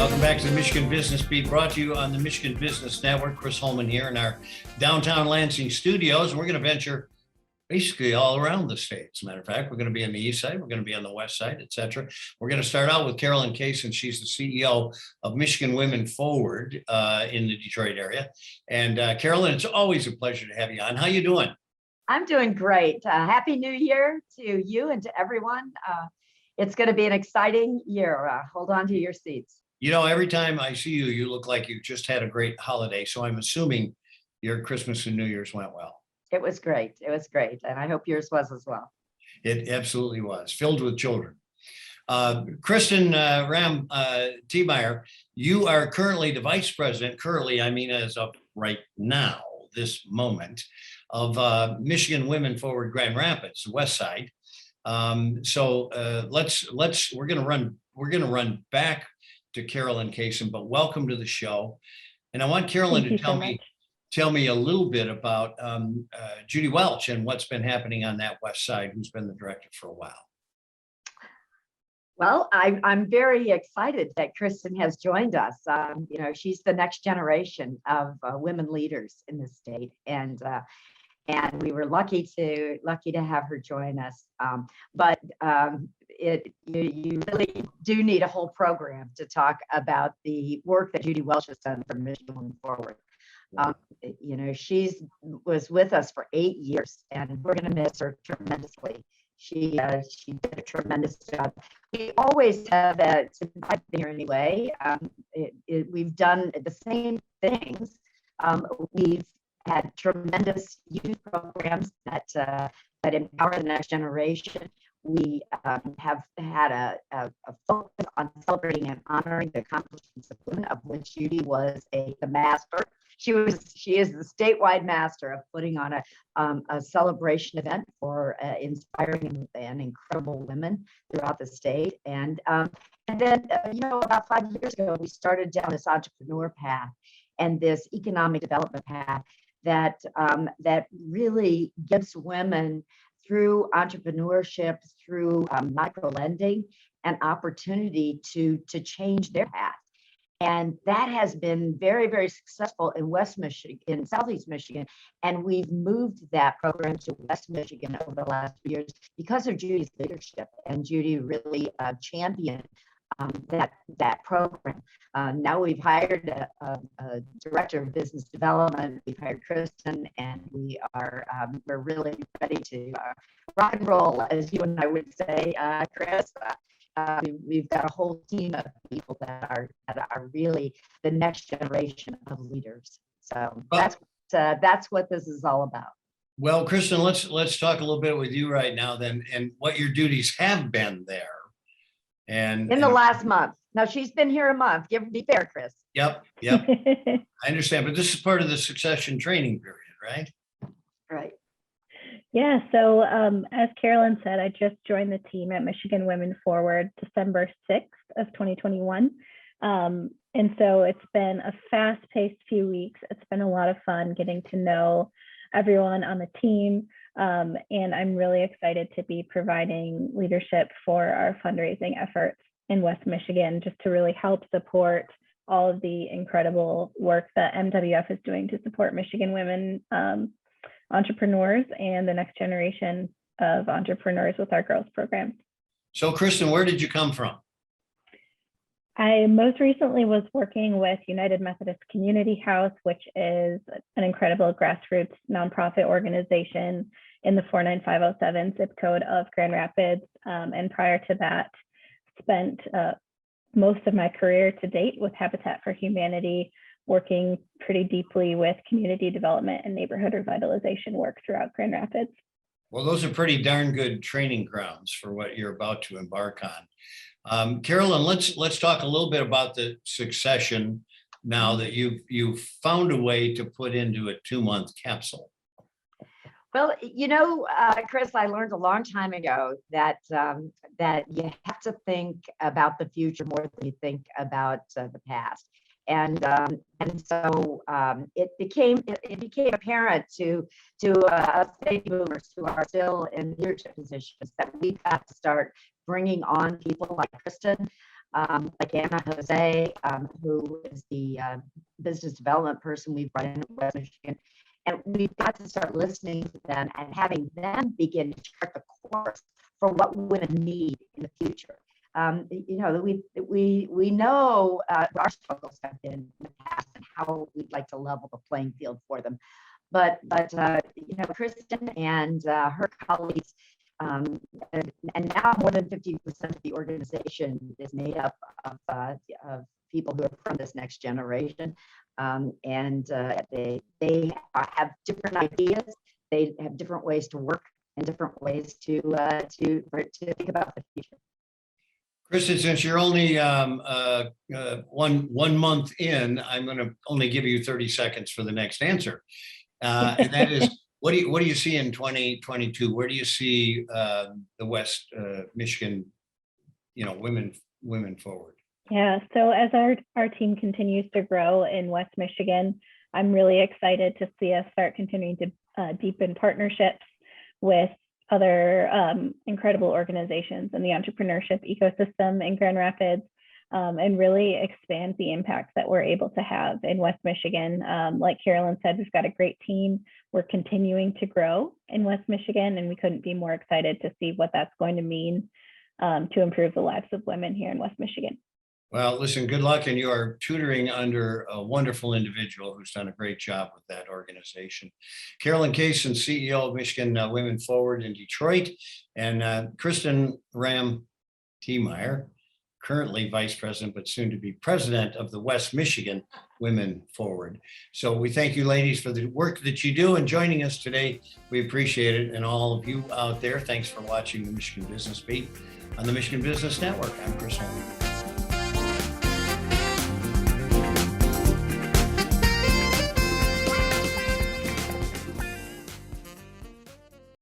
Welcome back to the Michigan Business Beat, brought to you on the Michigan Business Network. Chris Holman here in our downtown Lansing studios. We're going to venture basically all around the state. As a matter of fact, we're going to be on the east side, we're going to be on the west side, et cetera. We're going to start out with Carolyn Cassin. She's the CEO of Michigan Women Forward in the Detroit area. And Carolyn, it's always a pleasure to have you on. How you doing? I'm doing great. Happy New Year to you and to everyone. It's going to be an exciting year. Hold on to your seats. You know, every time I see you, you look like you just had a great holiday. So I'm assuming your Christmas and New Year's went well. It was great. It was great. And I hope yours was as well. It absolutely was, filled with children. Kristin Rahn-Tiemeyer, you are currently the vice president, I mean as of right now, this moment, of Michigan Women Forward Grand Rapids, West Side. We're going to run back to Carolyn Cassin, but welcome to the show. And I want Carolyn to tell me a little bit about Judy Welch and what's been happening on that West Side, who's been the director for a while. Well, I'm very excited that Kristin has joined us. You know, she's the next generation of women leaders in the state, and we were lucky to have her join us. You really do need a whole program to talk about the work that Judy Welch has done for Michigan Women Forward. You know, was with us for 8 years, and we're going to miss her tremendously. She did a tremendous job. We always have that here anyway. We've done the same things. We've had tremendous youth programs that empower the next generation. We have had a focus on celebrating and honoring the accomplishments of women, of which Judy was the master. She is the statewide master of putting on a celebration event for inspiring and incredible women throughout the state. And then you know, about 5 years ago, we started down this entrepreneur path and this economic development path that really gives women, through entrepreneurship, through micro lending, an opportunity to change their path. And that has been very, very successful in West Michigan, in Southeast Michigan. And we've moved that program to West Michigan over the last few years because of Judy's leadership. And Judy really championed that program. Now we've hired a director of business development. We've hired Kristin, and we're really ready to rock and roll, as you and I would say, Chris. We've got a whole team of people that are really the next generation of leaders. So that's what this is all about. Well, Kristin, let's talk a little bit with you right now then, and what your duties have been there. And in the last month. Now she's been here a month. Be fair, Chris. Yep. I understand, but this is part of the succession training period, right? Right. Yeah, so as Carolyn said, I just joined the team at Michigan Women Forward December 6th of 2021. And so it's been a fast-paced few weeks. It's been a lot of fun getting to know everyone on the team. And I'm really excited to be providing leadership for our fundraising efforts in West Michigan, just to really help support all of the incredible work that MWF is doing to support Michigan women entrepreneurs and the next generation of entrepreneurs with our girls program. So Kristin, where did you come from? I most recently was working with United Methodist Community House, which is an incredible grassroots nonprofit organization in the 49507 zip code of Grand Rapids. And prior to that, spent most of my career to date with Habitat for Humanity, working pretty deeply with community development and neighborhood revitalization work throughout Grand Rapids. Well, those are pretty darn good training grounds for what you're about to embark on. Carolyn, let's talk a little bit about the succession now that you've found a way to put into a 2-month capsule. Well, you know, Chris, I learned a long time ago that you have to think about the future more than you think about the past. And so it became apparent to us baby boomers who are still in leadership positions that we've got to start bringing on people like Kristin like Anna Jose, who is the business development person we've brought in at West Michigan. And we've got to start listening to them and having them begin to chart the course for what women need in the future. You know, we know our struggles have been in the past and how we'd like to level the playing field for them. But you know, Kristin and her colleagues, and now more than 50% of the organization is made up of people who are from this next generation. And they have different ideas. They have different ways to work and different ways to think about the future. Kristin, since you're only one month in, I'm going to only give you 30 seconds for the next answer, and that is, what do you see in 2022? Where do you see the West Michigan, you know, women forward? Yeah, so as our team continues to grow in West Michigan, I'm really excited to see us start continuing to deepen partnerships with other incredible organizations in the entrepreneurship ecosystem in Grand Rapids, and really expand the impact that we're able to have in West Michigan. Like Carolyn said, we've got a great team. We're continuing to grow in West Michigan, and we couldn't be more excited to see what that's going to mean to improve the lives of women here in West Michigan. Well, listen, good luck, and you are tutoring under a wonderful individual who's done a great job with that organization. Carolyn Cassin, CEO of Michigan Women Forward in Detroit, and Kristin Rahn-Tiemeyer, currently Vice President, but soon to be President of the West Michigan Women Forward. So we thank you, ladies, for the work that you do and joining us today. We appreciate it. And all of you out there, thanks for watching the Michigan Business Beat on the Michigan Business Network. I'm Chris Holman.